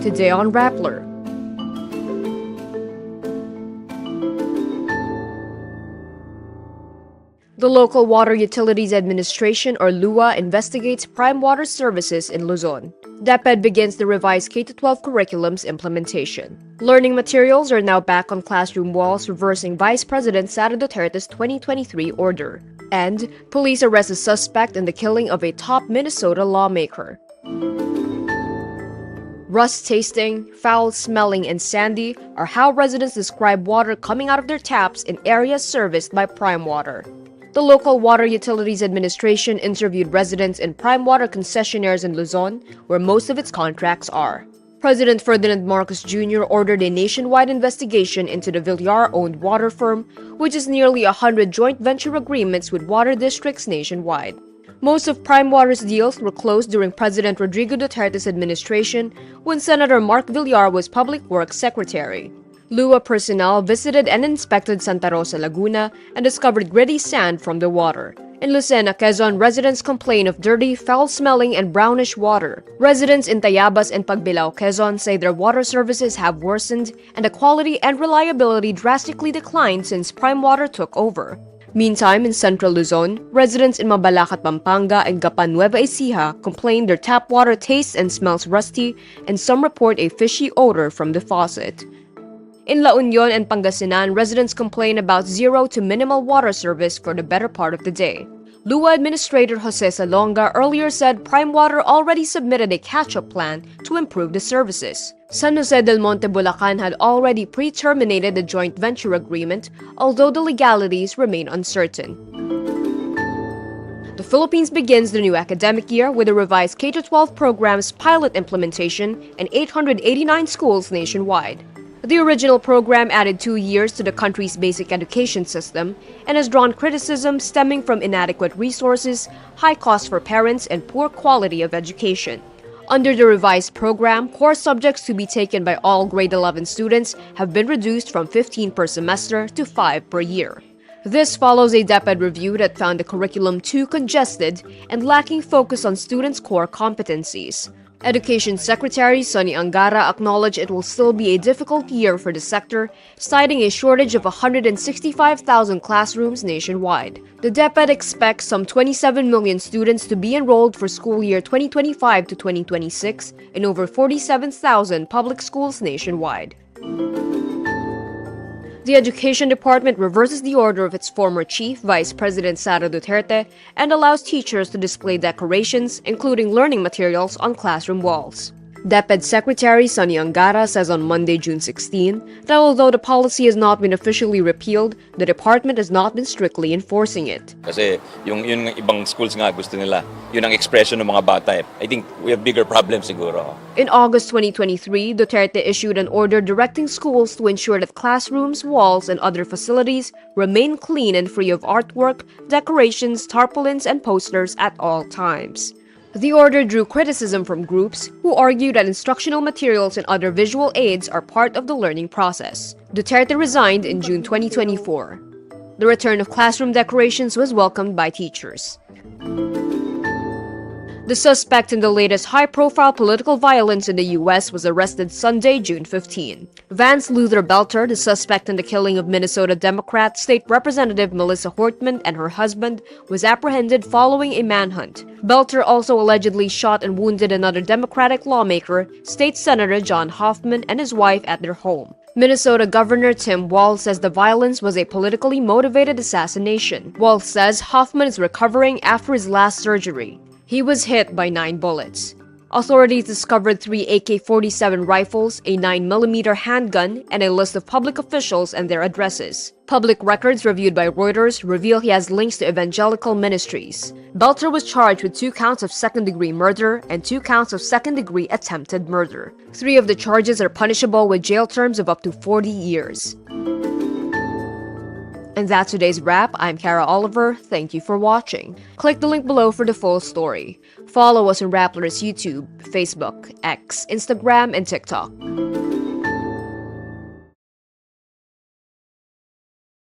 Today on Rappler. The Local Water Utilities Administration, or LWUA, investigates PrimeWater's services in Luzon. DepEd begins the revised K-12 curriculum's implementation. Learning materials are now back on classroom walls, reversing Vice President Sara Duterte's 2023 order. And police arrest a suspect in the killing of a top Minnesota lawmaker. Rust-tasting, foul-smelling, and sandy are how residents describe water coming out of their taps in areas serviced by PrimeWater. The Local Water Utilities Administration interviewed residents in PrimeWater concessionaires in Luzon, where most of its contracts are. President Ferdinand Marcos Jr. ordered a nationwide investigation into the Villar-owned water firm, which has nearly 100 joint venture agreements with water districts nationwide. Most of PrimeWater's deals were closed during President Rodrigo Duterte's administration when Senator Mark Villar was Public Works Secretary. LWUA personnel visited and inspected Santa Rosa, Laguna, and discovered gritty sand from the water. In Lucena, Quezon, residents complain of dirty, foul-smelling, and brownish water. Residents in Tayabas and Pagbilao, Quezon, say their water services have worsened and the quality and reliability drastically declined since PrimeWater took over. Meantime, in Central Luzon, residents in Mabalacat, Pampanga, and Gapan, Nueva Ecija complain their tap water tastes and smells rusty, and some report a fishy odor from the faucet. In La Union and Pangasinan, residents complain about zero to minimal water service for the better part of the day. LWUA Administrator Jose Salonga earlier said PrimeWater already submitted a catch-up plan to improve the services. San Jose del Monte, Bulacan had already pre-terminated the joint venture agreement, although the legalities remain uncertain. The Philippines begins the new academic year with a revised K-12 program's pilot implementation in 889 schools nationwide. The original program added 2 years to the country's basic education system and has drawn criticism stemming from inadequate resources, high costs for parents, and poor quality of education. Under the revised program, core subjects to be taken by all grade 11 students have been reduced from 15 per semester to 5 per year. This follows a DepEd review that found the curriculum too congested and lacking focus on students' core competencies. Education Secretary Sonny Angara acknowledged it will still be a difficult year for the sector, citing a shortage of 165,000 classrooms nationwide. The DepEd expects some 27 million students to be enrolled for school year 2025 to 2026 in over 47,000 public schools nationwide. The Education Department reverses the order of its former chief, Vice President Sara Duterte, and allows teachers to display decorations, including learning materials, on classroom walls. DepEd Secretary Sonny Angara says on Monday, June 16, that although the policy has not been officially repealed, the department has not been strictly enforcing it. Kasi yung ibang schools nga gusto nila, yun ang expression ng mga bata. I think we have bigger problems siguro. In August 2023, Duterte issued an order directing schools to ensure that classrooms, walls, and other facilities remain clean and free of artwork, decorations, tarpaulins, and posters at all times. The order drew criticism from groups who argued that instructional materials and other visual aids are part of the learning process. Duterte resigned in June 2024. The return of classroom decorations was welcomed by teachers. The suspect in the latest high-profile political violence in the U.S. was arrested Sunday, June 15. Vance Luther Belter, the suspect in the killing of Minnesota Democrat State Representative Melissa Hortman and her husband, was apprehended following a manhunt. Belter also allegedly shot and wounded another Democratic lawmaker, State Senator John Hoffman, and his wife at their home. Minnesota Governor Tim Walz says the violence was a politically motivated assassination. Walz says Hoffman is recovering after his last surgery. He was hit by 9 bullets. Authorities discovered 3 AK-47 rifles, a 9mm handgun, and a list of public officials and their addresses. Public records reviewed by Reuters reveal he has links to evangelical ministries. Belter was charged with 2 counts of second-degree murder and 2 counts of second-degree attempted murder. 3 of the charges are punishable with jail terms of up to 40 years. And that's today's wrap. I'm Kara Oliver. Thank you for watching. Click the link below for the full story. Follow us on Rappler's YouTube, Facebook, X, Instagram, and TikTok.